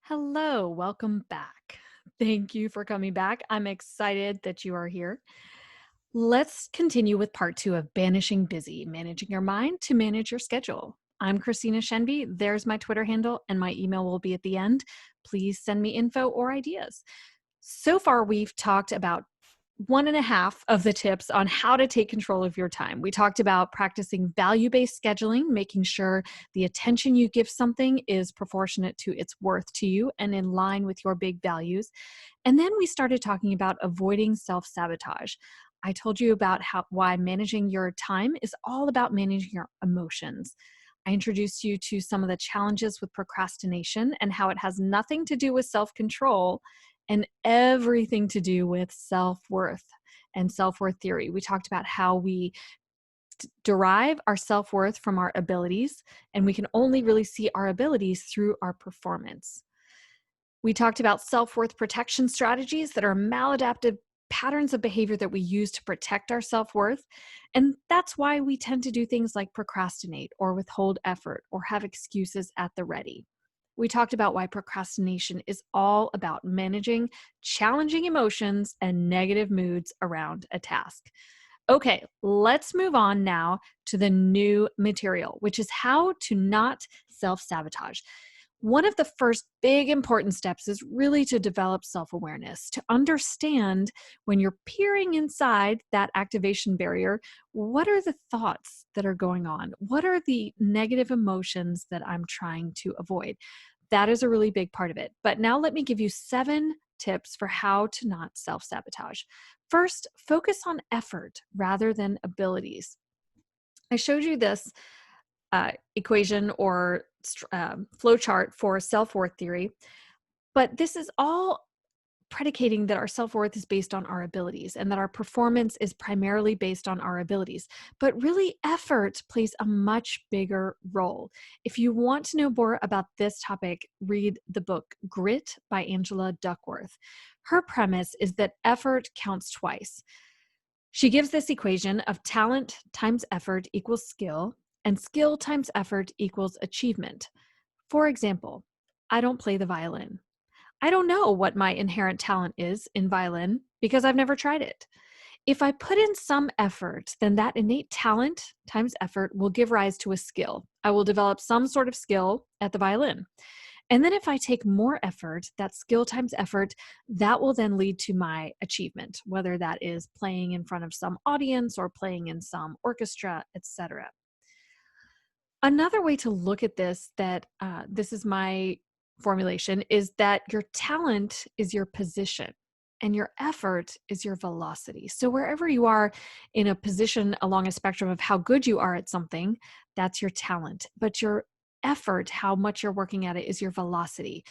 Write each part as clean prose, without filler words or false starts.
Hello, welcome back. Thank you for coming back. I'm excited that you are here. Let's continue with part two of Banishing Busy, managing your mind to manage your schedule. I'm Christina Shenvi. There's my Twitter handle, and my email will be at the end. Please send me info or ideas. So far, we've talked about one and a half of the tips on how to take control of your time. We talked about practicing value-based scheduling, making sure the attention you give something is proportionate to its worth to you and in line with your big values. And then we started talking about avoiding self-sabotage. I told you about why managing your time is all about managing your emotions. I introduced you to some of the challenges with procrastination and how it has nothing to do with self-control and everything to do with self-worth and self-worth theory. We talked about how we derive our self-worth from our abilities, and we can only really see our abilities through our performance. We talked about self-worth protection strategies that are maladaptive patterns of behavior that we use to protect our self-worth. And that's why we tend to do things like procrastinate or withhold effort or have excuses at the ready. We talked about why procrastination is all about managing challenging emotions and negative moods around a task. Okay, let's move on now to the new material, which is how to not self-sabotage. One of the first big important steps is really to develop self-awareness, to understand when you're peering inside that activation barrier, what are the thoughts that are going on? What are the negative emotions that I'm trying to avoid? That is a really big part of it. But now let me give you 7 tips for how to not self-sabotage. First, focus on effort rather than abilities. I showed you this equation or flow chart for self-worth theory, but this is all predicating that our self-worth is based on our abilities and that our performance is primarily based on our abilities. But really, effort plays a much bigger role. If you want to know more about this topic, read the book Grit by Angela Duckworth. Her premise is that effort counts twice. She gives this equation of talent times effort equals skill, and skill times effort equals achievement. For example, I don't play the violin. I don't know what my inherent talent is in violin because I've never tried it. If I put in some effort, then that innate talent times effort will give rise to a skill. I will develop some sort of skill at the violin. And then if I take more effort, that skill times effort, that will then lead to my achievement, whether that is playing in front of some audience or playing in some orchestra, etc. Another way to look at this this is my formulation, is that your talent is your position and your effort is your velocity. So wherever you are in a position along a spectrum of how good you are at something, that's your talent. But your effort, how much you're working at it, is your velocity.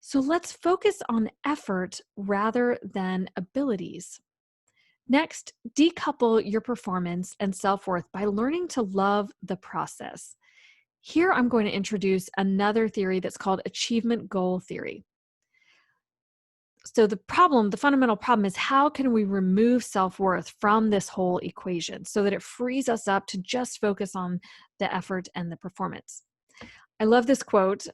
So let's focus on effort rather than abilities. Next, decouple your performance and self-worth by learning to love the process. Here, I'm going to introduce another theory that's called achievement goal theory. So the fundamental problem is, how can we remove self-worth from this whole equation so that it frees us up to just focus on the effort and the performance? I love this quote: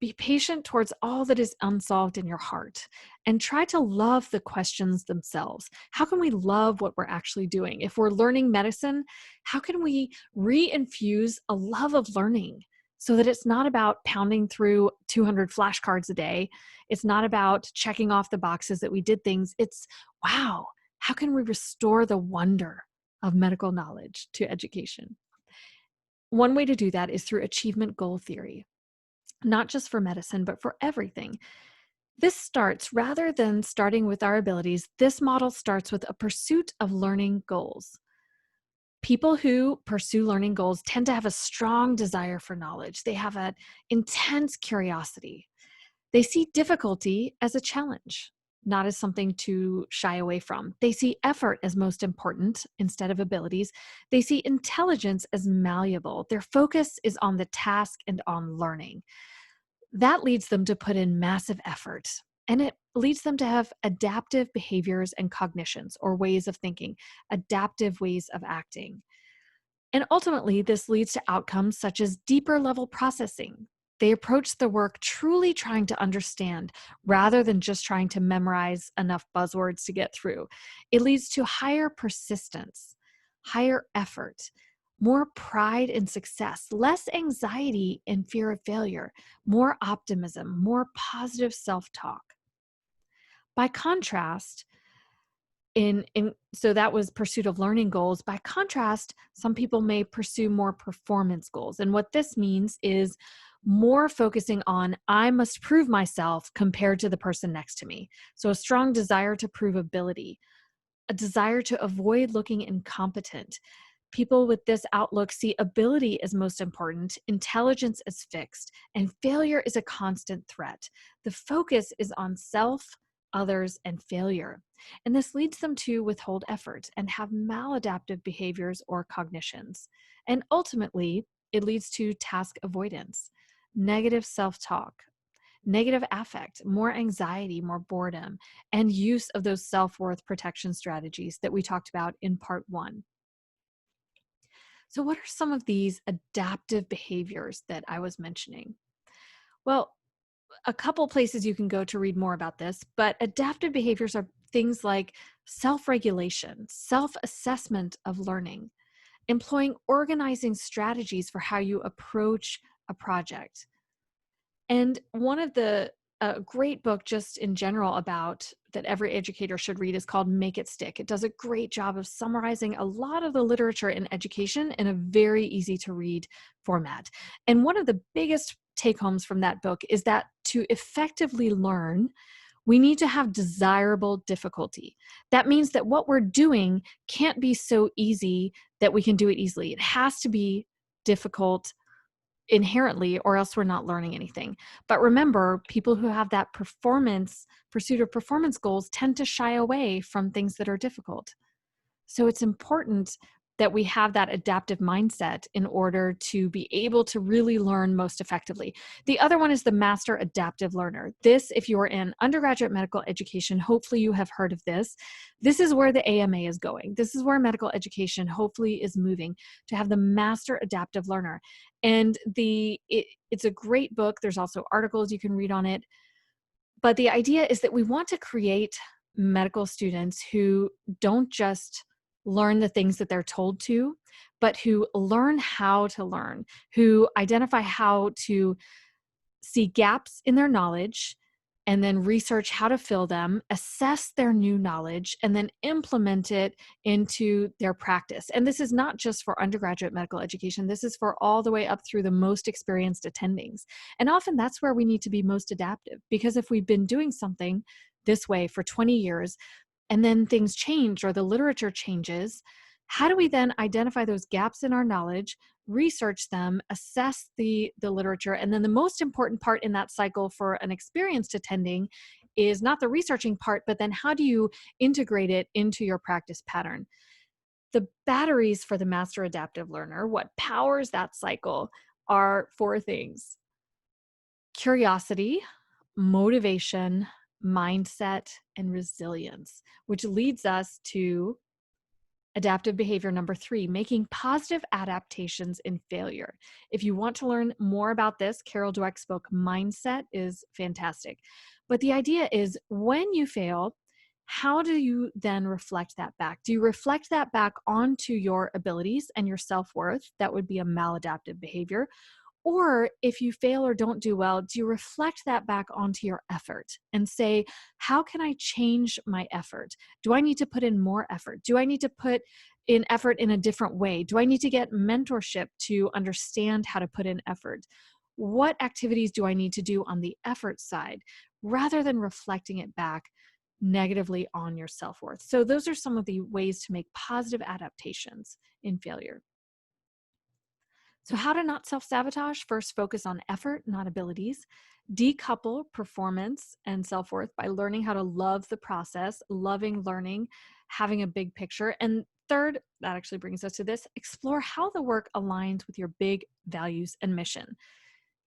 "Be patient towards all that is unsolved in your heart and try to love the questions themselves." How can we love what we're actually doing? If we're learning medicine, how can we re-infuse a love of learning so that it's not about pounding through 200 flashcards a day? It's not about checking off the boxes that we did things. It's, wow, how can we restore the wonder of medical knowledge to education? One way to do that is through achievement goal theory, not just for medicine, but for everything. This starts, rather than starting with our abilities, this model starts with a pursuit of learning goals. People who pursue learning goals tend to have a strong desire for knowledge. They have an intense curiosity. They see difficulty as a challenge, not as something to shy away from. They see effort as most important instead of abilities. They see intelligence as malleable. Their focus is on the task and on learning. That leads them to put in massive effort, and it leads them to have adaptive behaviors and cognitions, or ways of thinking, adaptive ways of acting. And ultimately, this leads to outcomes such as deeper level processing, They approach the work truly trying to understand rather than just trying to memorize enough buzzwords to get through. It leads to higher persistence, higher effort, more pride in success, less anxiety and fear of failure, more optimism, more positive self-talk. By contrast, so that was pursuit of learning goals. By contrast, some people may pursue more performance goals. And what this means is more focusing on I must prove myself compared to the person next to me. So a strong desire to prove ability, a desire to avoid looking incompetent. People with this outlook see ability as most important, intelligence as fixed, and failure is a constant threat. The focus is on self, others, and failure. And this leads them to withhold effort and have maladaptive behaviors or cognitions. And ultimately, it leads to task avoidance, negative self-talk, negative affect, more anxiety, more boredom, and use of those self-worth protection strategies that we talked about in part 1. So what are some of these adaptive behaviors that I was mentioning? Well, a couple places you can go to read more about this, but adaptive behaviors are things like self-regulation, self-assessment of learning, employing organizing strategies for how you approach a project. And one of the great book just in general about that every educator should read is called Make It Stick. It does a great job of summarizing a lot of the literature in education in a very easy to read format. And one of the biggest take homes from that book is that to effectively learn, we need to have desirable difficulty. That means that what we're doing can't be so easy that we can do it easily. It has to be difficult inherently, or else we're not learning anything. But remember, people who have that pursuit of performance goals tend to shy away from things that are difficult. So it's important that we have that adaptive mindset in order to be able to really learn most effectively. The other one is the master adaptive learner. This, if you're in undergraduate medical education, hopefully you have heard of this. This is where the AMA is going. This is where medical education hopefully is moving, to have the master adaptive learner. And it's a great book. There's also articles you can read on it. But the idea is that we want to create medical students who don't just learn the things that they're told to, but who learn how to learn, who identify how to see gaps in their knowledge and then research how to fill them, assess their new knowledge, and then implement it into their practice. And this is not just for undergraduate medical education. This is for all the way up through the most experienced attendings. And often that's where we need to be most adaptive, because if we've been doing something this way for 20 years, and then things change or the literature changes, how do we then identify those gaps in our knowledge, research them, assess the literature, and then the most important part in that cycle for an experienced attending is not the researching part, but then how do you integrate it into your practice pattern? The batteries for the master adaptive learner, what powers that cycle, are 4 things: curiosity, motivation, mindset, and resilience, which leads us to adaptive behavior number 3, making positive adaptations in failure. If you want to learn more about this, Carol Dweck's book, Mindset, is fantastic. But the idea is when you fail, how do you then reflect that back? Do you reflect that back onto your abilities and your self-worth? That would be a maladaptive behavior. Or if you fail or don't do well, do you reflect that back onto your effort and say, how can I change my effort? Do I need to put in more effort? Do I need to put in effort in a different way? Do I need to get mentorship to understand how to put in effort? What activities do I need to do on the effort side, rather than reflecting it back negatively on your self-worth? So those are some of the ways to make positive adaptations in failure. So how to not self-sabotage? First, focus on effort, not abilities. Decouple performance and self-worth by learning how to love the process, loving learning, having a big picture. And third, that actually brings us to this, explore how the work aligns with your big values and mission.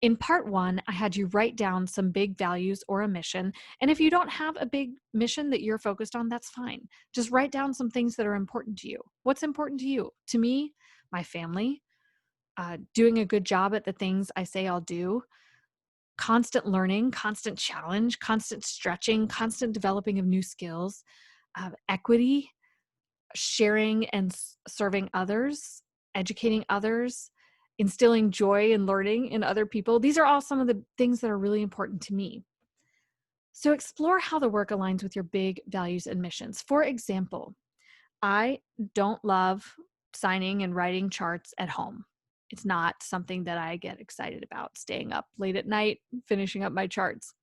In part 1, I had you write down some big values or a mission. And if you don't have a big mission that you're focused on, that's fine. Just write down some things that are important to you. What's important to you? To me, my family, doing a good job at the things I say I'll do, constant learning, constant challenge, constant stretching, constant developing of new skills, equity, sharing and serving others, educating others, instilling joy and learning in other people. These are all some of the things that are really important to me. So explore how the work aligns with your big values and missions. For example, I don't love signing and writing charts at home. It's not something that I get excited about, staying up late at night, finishing up my charts.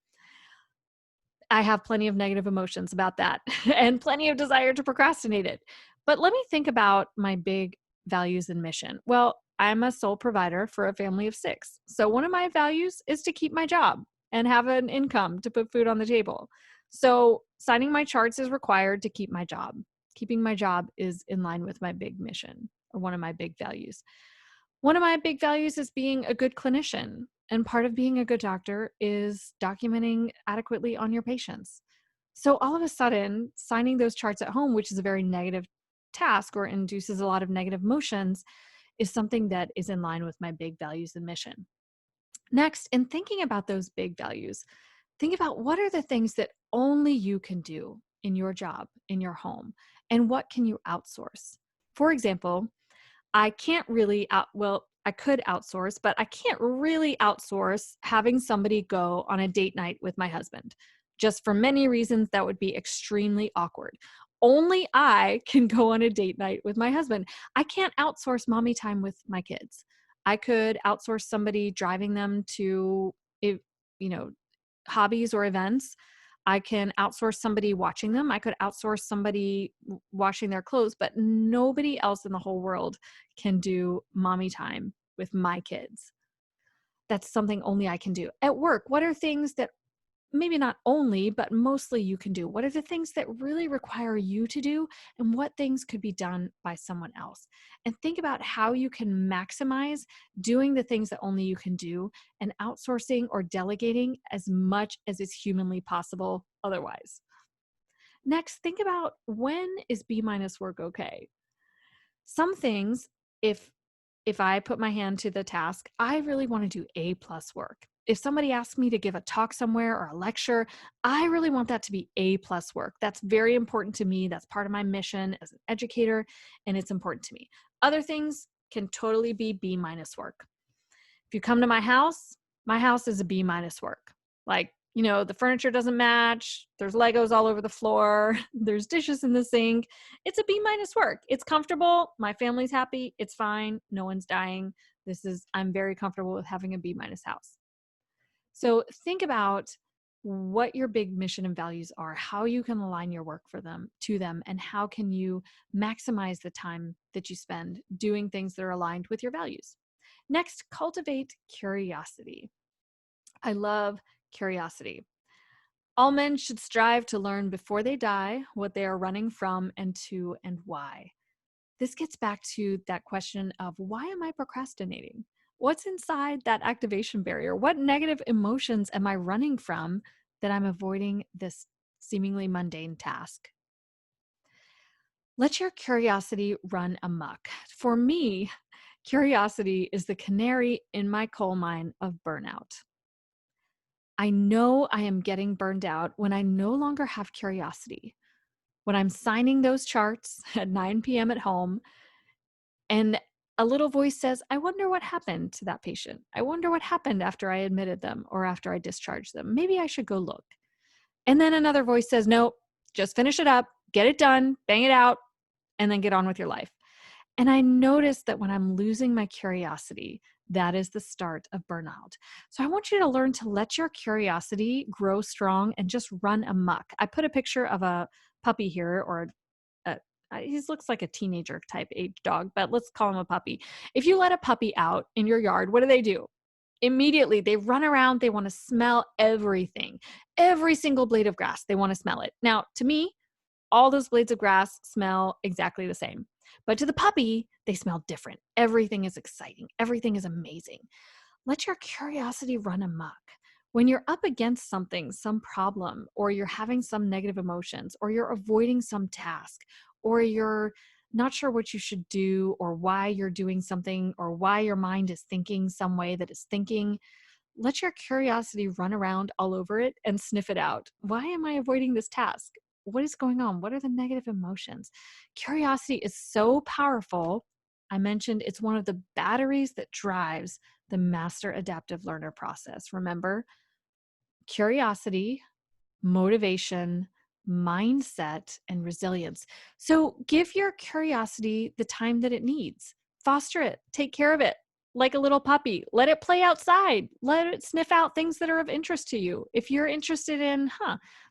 I have plenty of negative emotions about that and plenty of desire to procrastinate it. But let me think about my big values and mission. Well, I'm a sole provider for a family of 6. So one of my values is to keep my job and have an income to put food on the table. So signing my charts is required to keep my job. Keeping my job is in line with my big mission or one of my big values. One of my big values is being a good clinician. And part of being a good doctor is documenting adequately on your patients. So all of a sudden, signing those charts at home, which is a very negative task or induces a lot of negative emotions, is something that is in line with my big values and mission. Next, in thinking about those big values, think about what are the things that only you can do in your job, in your home, and what can you outsource? For example, I can't really I could outsource, but I can't really outsource having somebody go on a date night with my husband. Just for many reasons, that would be extremely awkward. Only I can go on a date night with my husband. I can't outsource mommy time with my kids. I could outsource somebody driving them to, you know, hobbies or events. I can outsource somebody watching them. I could outsource somebody washing their clothes, but nobody else in the whole world can do mommy time with my kids. That's something only I can do. At work, what are things that maybe not only, but mostly you can do? What are the things that really require you to do, and what things could be done by someone else? And think about how you can maximize doing the things that only you can do and outsourcing or delegating as much as is humanly possible otherwise. Next, think about, when is B minus work okay? Some things, if I put my hand to the task, I really want to do A plus work. If somebody asks me to give a talk somewhere or a lecture, I really want that to be A plus work. That's very important to me. That's part of my mission as an educator, and it's important to me. Other things can totally be B minus work. If you come to my house is a B minus work. Like, the furniture doesn't match. There's Legos all over the floor. There's dishes in the sink. It's a B minus work. It's comfortable. My family's happy. It's fine. No one's dying. I'm very comfortable with having a B minus house. So think about what your big mission and values are, how you can align your work to them, and how can you maximize the time that you spend doing things that are aligned with your values. Next, cultivate curiosity. I love curiosity. All men should strive to learn before they die what they are running from and to and why. This gets back to that question of, why am I procrastinating? What's inside that activation barrier? What negative emotions am I running from that I'm avoiding this seemingly mundane task? Let your curiosity run amok. For me, curiosity is the canary in my coal mine of burnout. I know I am getting burned out when I no longer have curiosity. When I'm signing those charts at 9 p.m. at home, and a little voice says, I wonder what happened to that patient. I wonder what happened after I admitted them or after I discharged them. Maybe I should go look. And then another voice says, nope, just finish it up, get it done, bang it out, and then get on with your life. And I noticed that when I'm losing my curiosity, that is the start of burnout. So I want you to learn to let your curiosity grow strong and just run amok. I put a picture of a puppy here, or he looks like a teenager type age dog, but let's call him a puppy. If you let a puppy out in your yard, what do? Immediately, they run around. They want to smell everything, every single blade of grass. They want to smell it. Now, to me, all those blades of grass smell exactly the same. But to the puppy, they smell different. Everything is exciting. Everything is amazing. Let your curiosity run amok. When you're up against something, some problem, or you're having some negative emotions, or you're avoiding some task, or you're not sure what you should do, or why you're doing something, or why your mind is thinking some way that it's thinking, let your curiosity run around all over it and sniff it out. Why am I avoiding this task? What is going on? What are the negative emotions? Curiosity is so powerful. I mentioned it's one of the batteries that drives the master adaptive learner process. Remember, curiosity, motivation, mindset, and resilience. So give your curiosity the time that it needs. Foster it, take care of it like a little puppy. Let it play outside. Let it sniff out things that are of interest to you. If you're interested in,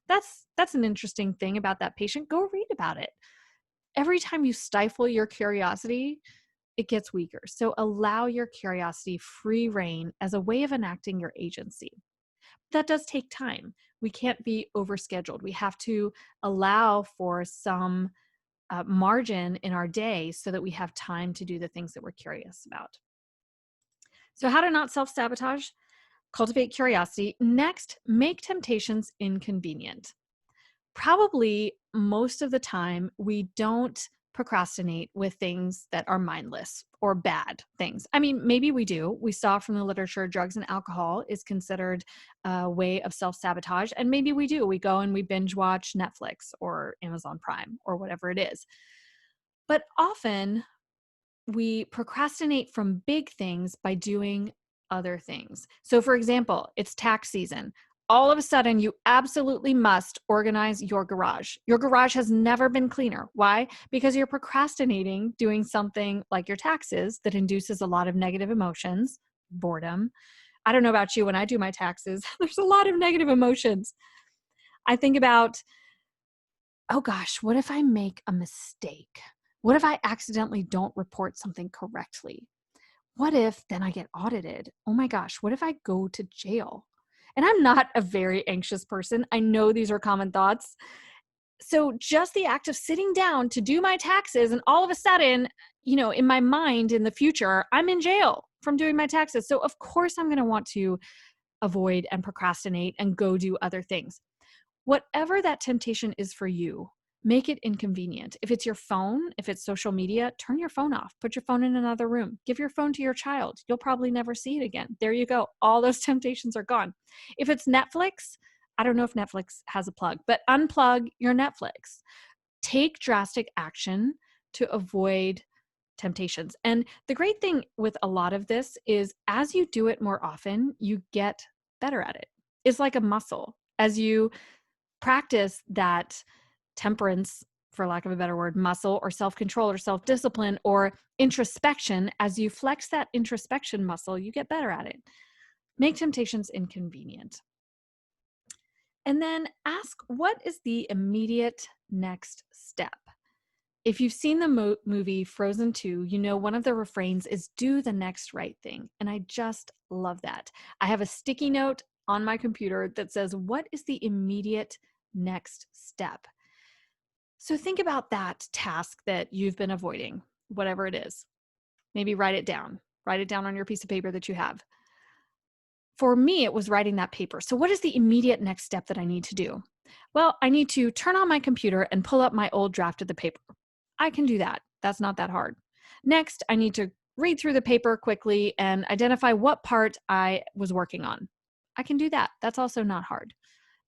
that's an interesting thing about that patient, go read about it. Every time you stifle your curiosity, it gets weaker. So allow your curiosity free rein as a way of enacting your agency. That does take time. We can't be overscheduled. We have to allow for some margin in our day so that we have time to do the things that we're curious about. So, how to not self-sabotage? Cultivate curiosity. Next, make temptations inconvenient. Probably most of the time, we don't procrastinate with things that are mindless or bad things. I mean, maybe we do. We saw from the literature drugs and alcohol is considered a way of self-sabotage, and maybe we do. We go and we binge watch Netflix or Amazon Prime or whatever it is. But often we procrastinate from big things by doing other things. So, for example, it's tax season. All of a sudden, you absolutely must organize your garage. Your garage has never been cleaner. Why? Because you're procrastinating doing something like your taxes that induces a lot of negative emotions, boredom. I don't know about you, when I do my taxes, there's a lot of negative emotions. I think about, oh gosh, what if I make a mistake? What if I accidentally don't report something correctly? What if then I get audited? Oh my gosh, what if I go to jail? And I'm not a very anxious person. I know these are common thoughts. So just the act of sitting down to do my taxes, and all of a sudden, in my mind in the future, I'm in jail from doing my taxes. So of course I'm going to want to avoid and procrastinate and go do other things. Whatever that temptation is for you, make it inconvenient. If it's your phone, if it's social media, turn your phone off. Put your phone in another room. Give your phone to your child. You'll probably never see it again. There you go. All those temptations are gone. If it's Netflix, I don't know if Netflix has a plug, but unplug your Netflix. Take drastic action to avoid temptations. And the great thing with a lot of this is as you do it more often, you get better at it. It's like a muscle. As you practice that temperance, for lack of a better word, muscle or self-control or self-discipline or introspection, as you flex that introspection muscle, you get better at it. Make temptations inconvenient. And then ask, what is the immediate next step? If you've seen the movie Frozen 2, you know one of the refrains is do the next right thing. And I just love that. I have a sticky note on my computer that says, what is the immediate next step? So think about that task that you've been avoiding, whatever it is. Maybe write it down. Write it down on your piece of paper that you have. For me, it was writing that paper. So what is the immediate next step that I need to do? Well, I need to turn on my computer and pull up my old draft of the paper. I can do that. That's not that hard. Next, I need to read through the paper quickly and identify what part I was working on. I can do that. That's also not hard.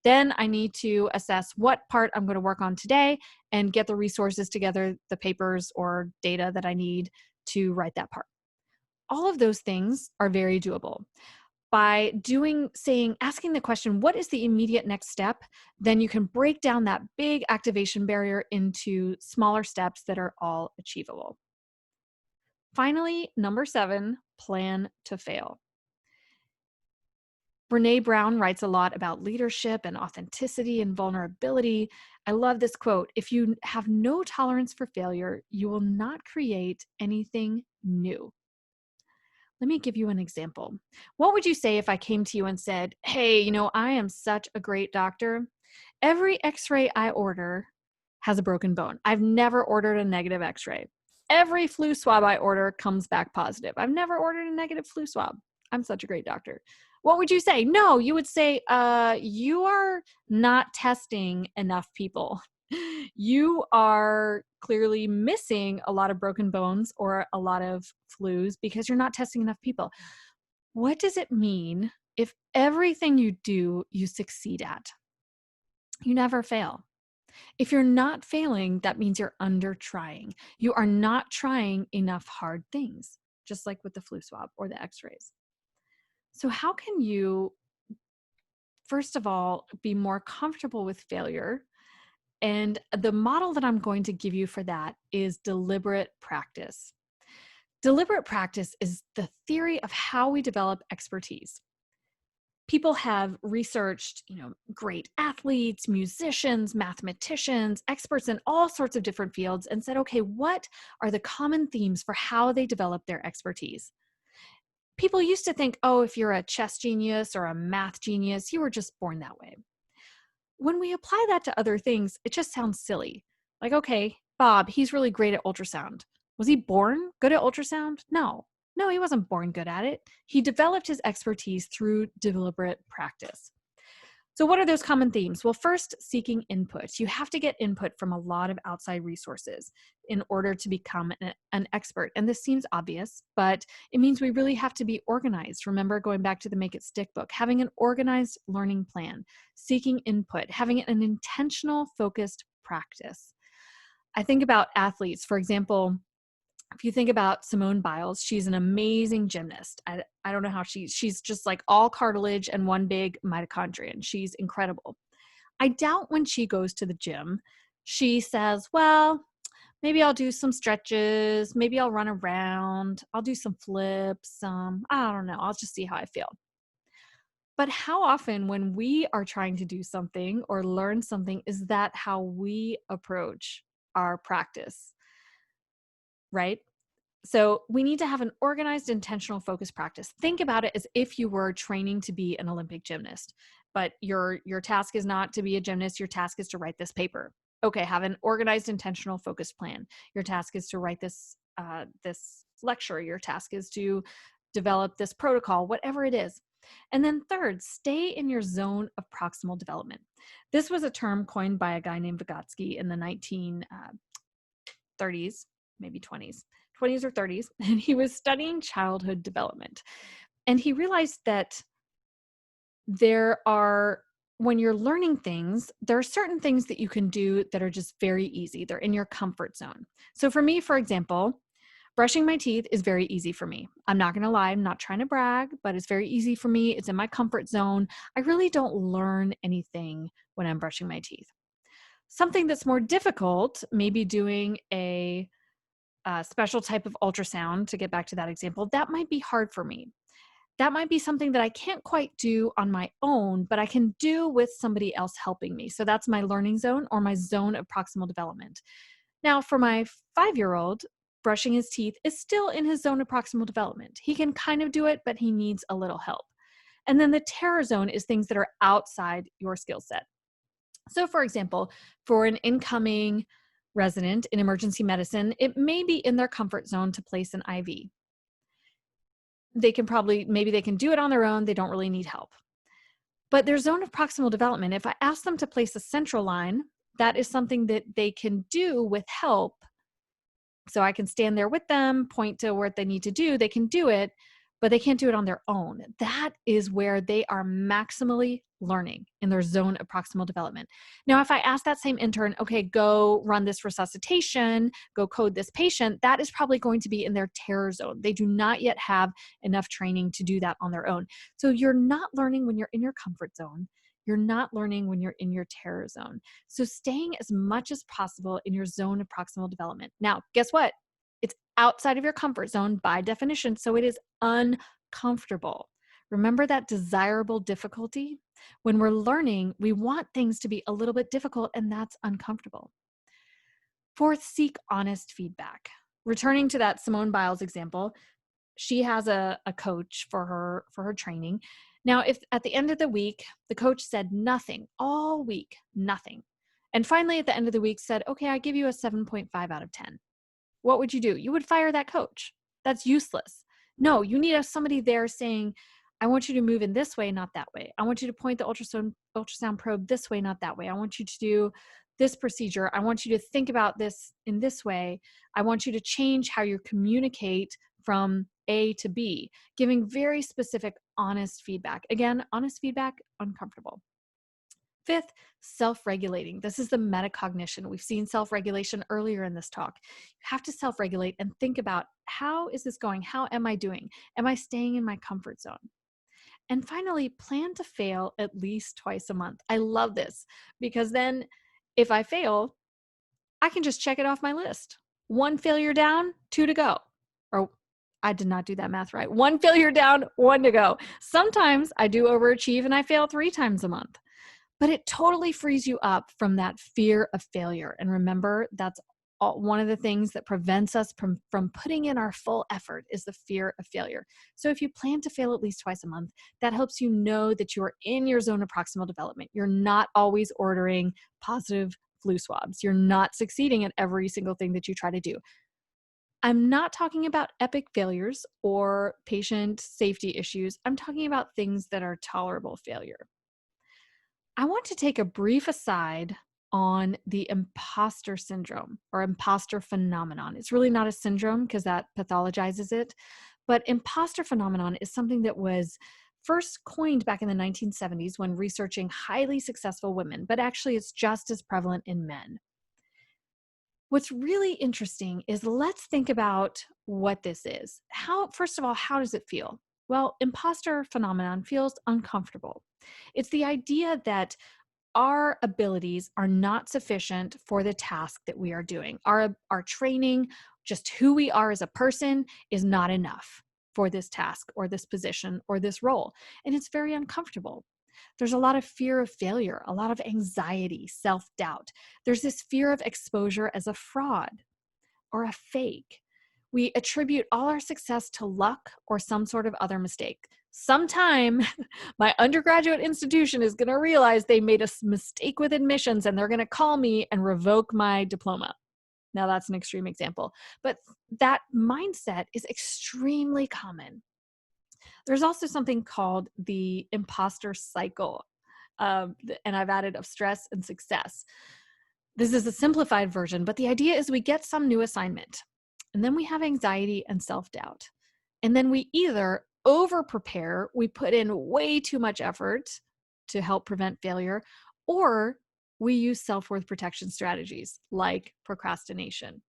Then I need to assess what part I'm going to work on today and get the resources together, the papers or data that I need to write that part. All of those things are very doable. By asking the question, what is the immediate next step? Then you can break down that big activation barrier into smaller steps that are all achievable. Finally, number 7, plan to fail. Brené Brown writes a lot about leadership and authenticity and vulnerability. I love this quote. If you have no tolerance for failure, you will not create anything new. Let me give you an example. What would you say if I came to you and said, hey, I am such a great doctor. Every x-ray I order has a broken bone. I've never ordered a negative x-ray. Every flu swab I order comes back positive. I've never ordered a negative flu swab. I'm such a great doctor. What would you say? No, you would say, you are not testing enough people. You are clearly missing a lot of broken bones or a lot of flus because you're not testing enough people. What does it mean If everything you do, you succeed at, you never fail. If you're not failing, that means you're under trying. You are not trying enough hard things, just like with the flu swab or the x-rays. So how can you, first of all, be more comfortable with failure? And the model that I'm going to give you for that is deliberate practice. Deliberate practice is the theory of how we develop expertise. People have researched, great athletes, musicians, mathematicians, experts in all sorts of different fields and said, okay, what are the common themes for how they develop their expertise? People used to think, oh, if you're a chess genius or a math genius, you were just born that way. When we apply that to other things, it just sounds silly. Like, okay, Bob, he's really great at ultrasound. Was he born good at ultrasound? No, he wasn't born good at it. He developed his expertise through deliberate practice. So what are those common themes? Well, first, seeking input. You have to get input from a lot of outside resources in order to become an expert. And this seems obvious, but it means we really have to be organized. Remember, going back to the Make It Stick book, having an organized learning plan, seeking input, having an intentional, focused practice. I think about athletes, for example. If you think about Simone Biles, she's an amazing gymnast. I don't know how she's just like all cartilage and one big mitochondrion. She's incredible. I doubt when she goes to the gym, she says, well, maybe I'll do some stretches. Maybe I'll run around. I'll do some flips. I don't know. I'll just see how I feel. But how often when we are trying to do something or learn something, is that how we approach our practice? Right? So we need to have an organized, intentional, focused practice. Think about it as if you were training to be an Olympic gymnast, but your task is not to be a gymnast. Your task is to write this paper. Okay, have an organized, intentional, focused plan. Your task is to write this lecture. Your task is to develop this protocol, whatever it is. And then third, stay in your zone of proximal development. This was a term coined by a guy named Vygotsky in the 1930s, maybe 20s or 30s, and he was studying childhood development. And he realized that when you're learning things, there are certain things that you can do that are just very easy. They're in your comfort zone. So for me, for example, brushing my teeth is very easy for me. I'm not going to lie. I'm not trying to brag, but it's very easy for me. It's in my comfort zone. I really don't learn anything when I'm brushing my teeth. Something that's more difficult, maybe doing a special type of ultrasound, to get back to that example, that might be hard for me. That might be something that I can't quite do on my own, but I can do with somebody else helping me. So that's my learning zone or my zone of proximal development. Now, for my 5-year-old, brushing his teeth is still in his zone of proximal development. He can kind of do it, but he needs a little help. And then the terror zone is things that are outside your skill set. So for example, for an incoming resident in emergency medicine, it may be in their comfort zone to place an IV. Maybe they can do it on their own. They don't really need help. But their zone of proximal development, if I ask them to place a central line, that is something that they can do with help. So I can stand there with them, point to what they need to do. They can do it, but they can't do it on their own. That is where they are maximally learning, in their zone of proximal development. Now, if I ask that same intern, okay, go run this resuscitation, go code this patient, that is probably going to be in their terror zone. They do not yet have enough training to do that on their own. So you're not learning when you're in your comfort zone. You're not learning when you're in your terror zone. So staying as much as possible in your zone of proximal development. Now, guess what? It's outside of your comfort zone by definition, so it is uncomfortable. Remember that desirable difficulty? When we're learning, we want things to be a little bit difficult, and that's uncomfortable. Fourth, seek honest feedback. Returning to that Simone Biles example, she has a coach for her training. Now, if at the end of the week, the coach said nothing all week, nothing, and finally at the end of the week said, okay, I give you a 7.5 out of 10. What would you do? You would fire that coach. That's useless. No, you need somebody there saying, I want you to move in this way, not that way. I want you to point the ultrasound probe this way, not that way. I want you to do this procedure. I want you to think about this in this way. I want you to change how you communicate from A to B, giving very specific, honest feedback. Again, honest feedback, uncomfortable. Fifth, self-regulating. This is the metacognition. We've seen self-regulation earlier in this talk. You have to self-regulate and think about, how is this going? How am I doing? Am I staying in my comfort zone? And finally, plan to fail at least twice a month. I love this because then if I fail, I can just check it off my list. One failure down, two to go. Or I did not do that math right. One failure down, one to go. Sometimes I do overachieve and I fail 3 times a month. But it totally frees you up from that fear of failure. And remember, that's one of the things that prevents us from putting in our full effort is the fear of failure. So if you plan to fail at least twice a month, that helps you know that you're in your zone of proximal development. You're not always ordering positive flu swabs. You're not succeeding at every single thing that you try to do. I'm not talking about epic failures or patient safety issues. I'm talking about things that are tolerable failure. I want to take a brief aside on the imposter syndrome or imposter phenomenon. It's really not a syndrome because that pathologizes it, but imposter phenomenon is something that was first coined back in the 1970s when researching highly successful women, but actually it's just as prevalent in men. What's really interesting is, let's think about what this is. First of all, how does it feel? Well, imposter phenomenon feels uncomfortable. It's the idea that our abilities are not sufficient for the task that we are doing. Our training, just who we are as a person, is not enough for this task or this position or this role. And it's very uncomfortable. There's a lot of fear of failure, a lot of anxiety, self-doubt. There's this fear of exposure as a fraud or a fake. We attribute all our success to luck or some sort of other mistake. Sometime my undergraduate institution is going to realize they made a mistake with admissions and they're going to call me and revoke my diploma. Now that's an extreme example, but that mindset is extremely common. There's also something called the imposter cycle, and I've added of stress and success. This is a simplified version, but the idea is we get some new assignment, and then we have anxiety and self-doubt. And then we either over-prepare, we put in way too much effort to help prevent failure, or we use self-worth protection strategies like procrastination.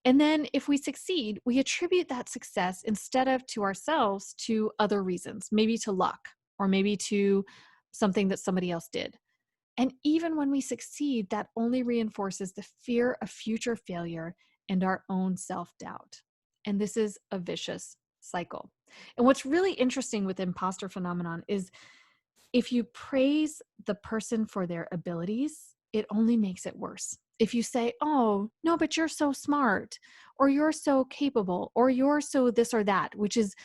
And then if we succeed, we attribute that success instead of to ourselves to other reasons, maybe to luck or maybe to something that somebody else did. And even when we succeed, that only reinforces the fear of future failure and our own self-doubt. And this is a vicious cycle. And what's really interesting with imposter phenomenon is if you praise the person for their abilities, it only makes it worse. If you say, oh, no, but you're so smart, or you're so capable, or you're so this or that, which is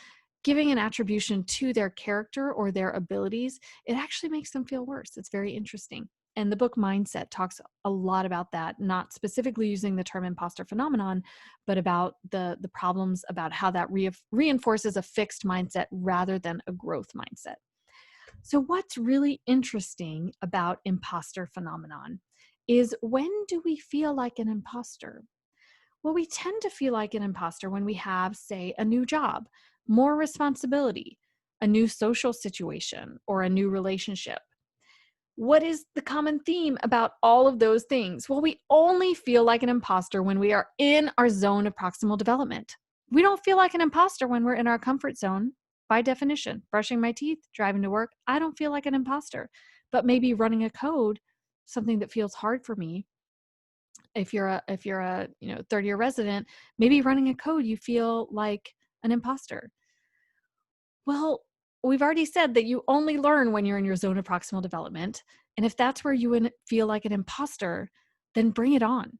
giving an attribution to their character or their abilities, it actually makes them feel worse. It's very interesting. And the book Mindset talks a lot about that, not specifically using the term imposter phenomenon, but about the problems about how that reinforces a fixed mindset rather than a growth mindset. So what's really interesting about imposter phenomenon is, when do we feel like an imposter? Well, we tend to feel like an imposter when we have, say, a new job, more responsibility, a new social situation, or a new relationship. What is the common theme about all of those things? Well, we only feel like an imposter when we are in our zone of proximal development. We don't feel like an imposter when we're in our comfort zone. By definition, brushing my teeth, driving to work, I don't feel like an imposter. But maybe running a code, something that feels hard for me. If you're a third-year resident, maybe running a code, you feel like an imposter. Well, we've already said that you only learn when you're in your zone of proximal development. And if that's where you feel like an imposter, then bring it on.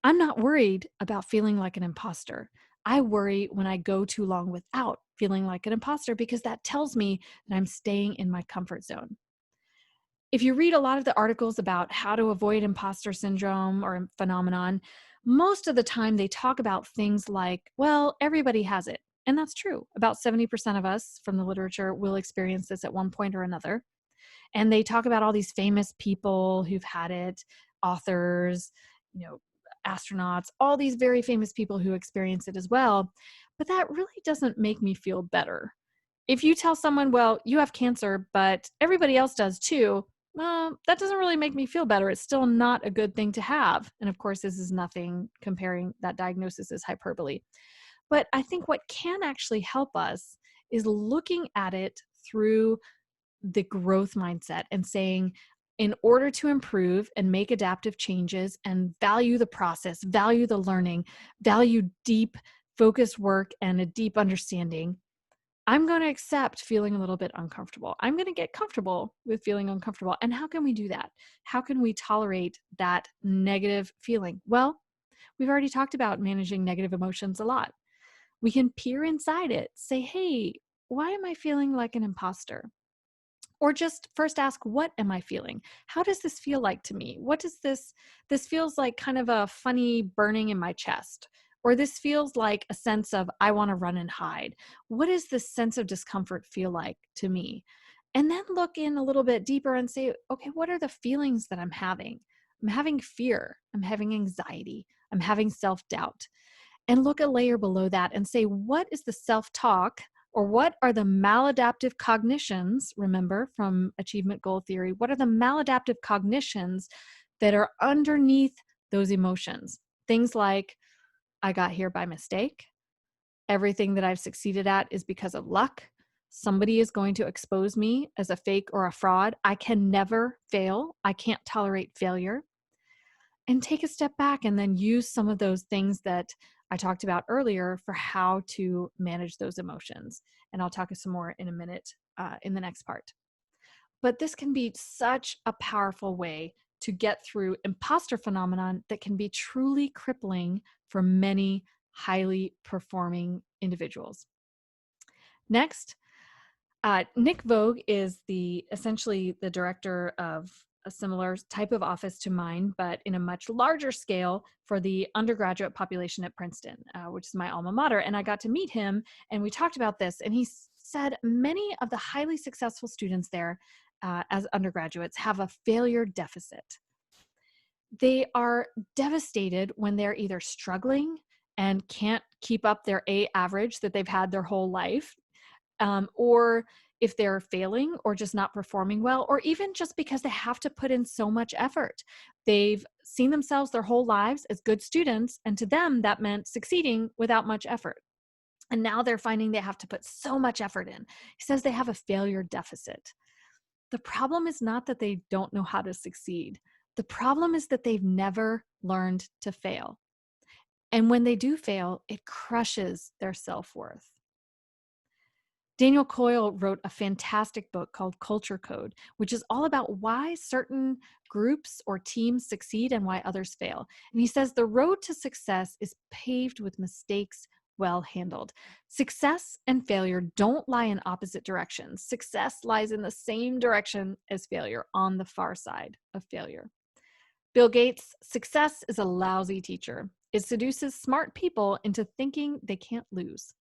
I'm not worried about feeling like an imposter. I worry when I go too long without feeling like an imposter, because that tells me that I'm staying in my comfort zone. If you read a lot of the articles about how to avoid imposter syndrome or phenomenon, most of the time they talk about things like, well, everybody has it. And that's true. About 70% of us from the literature will experience this at one point or another. And they talk about all these famous people who've had it, authors, astronauts, all these very famous people who experience it as well. but that really doesn't make me feel better. If you tell someone, well, you have cancer, but everybody else does too, well, that doesn't really make me feel better. It's still not a good thing to have. And of course, this is nothing comparing that diagnosis as hyperbole. But I think what can actually help us is looking at it through the growth mindset and saying, in order to improve and make adaptive changes and value the process, value the learning, value deep focused work and a deep understanding, I'm going to accept feeling a little bit uncomfortable. I'm going to get comfortable with feeling uncomfortable. And how can we do that? How can we tolerate that negative feeling? Well, we've already talked about managing negative emotions a lot. We can peer inside it, say, hey, why am I feeling like an imposter? Or just first ask, what am I feeling? How does this feel like to me? What does this feels like kind of a funny burning in my chest, or this feels like a sense of, I want to run and hide. What does this sense of discomfort feel like to me? And then look in a little bit deeper and say, okay, what are the feelings that I'm having? I'm having fear. I'm having anxiety. I'm having self-doubt. And look a layer below that and say, what is the self-talk, or what are the maladaptive cognitions? Remember from achievement goal theory, what are the maladaptive cognitions that are underneath those emotions? Things like, I got here by mistake. Everything that I've succeeded at is because of luck. Somebody is going to expose me as a fake or a fraud. I can never fail. I can't tolerate failure. And take a step back and then use some of those things that I talked about earlier for how to manage those emotions. And I'll talk some more in a minute in the next part. But this can be such a powerful way to get through imposter phenomenon that can be truly crippling for many highly performing individuals. Next, Nick Vogue is essentially the director of a similar type of office to mine, but in a much larger scale for the undergraduate population at Princeton, which is my alma mater. And I got to meet him and we talked about this. And he said many of the highly successful students there as undergraduates have a failure deficit. They are devastated when they're either struggling and can't keep up their A average that they've had their whole life, or if they're failing or just not performing well, or even just because they have to put in so much effort. They've seen themselves their whole lives as good students, and to them, that meant succeeding without much effort. And now they're finding they have to put so much effort in. He says they have a failure deficit. The problem is not that they don't know how to succeed. The problem is that they've never learned to fail. And when they do fail, it crushes their self-worth. Daniel Coyle wrote a fantastic book called Culture Code, which is all about why certain groups or teams succeed and why others fail. And he says the road to success is paved with mistakes well handled. Success and failure don't lie in opposite directions. Success lies in the same direction as failure, on the far side of failure. Bill Gates' success is a lousy teacher. It seduces smart people into thinking they can't lose.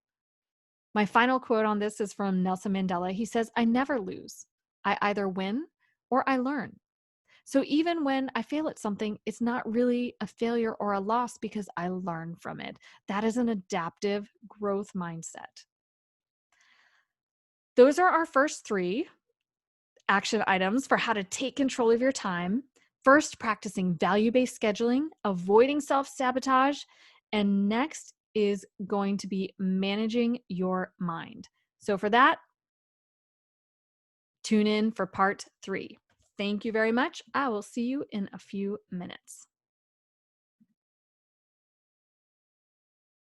My final quote on this is from Nelson Mandela. He says, I never lose. I either win or I learn. So even when I fail at something, it's not really a failure or a loss because I learn from it. That is an adaptive growth mindset. Those are our first 3 action items for how to take control of your time. First, practicing value-based scheduling, avoiding self-sabotage, and next is going to be managing your mind. So for that, tune in for part 3. Thank you very much. I will see you in a few minutes.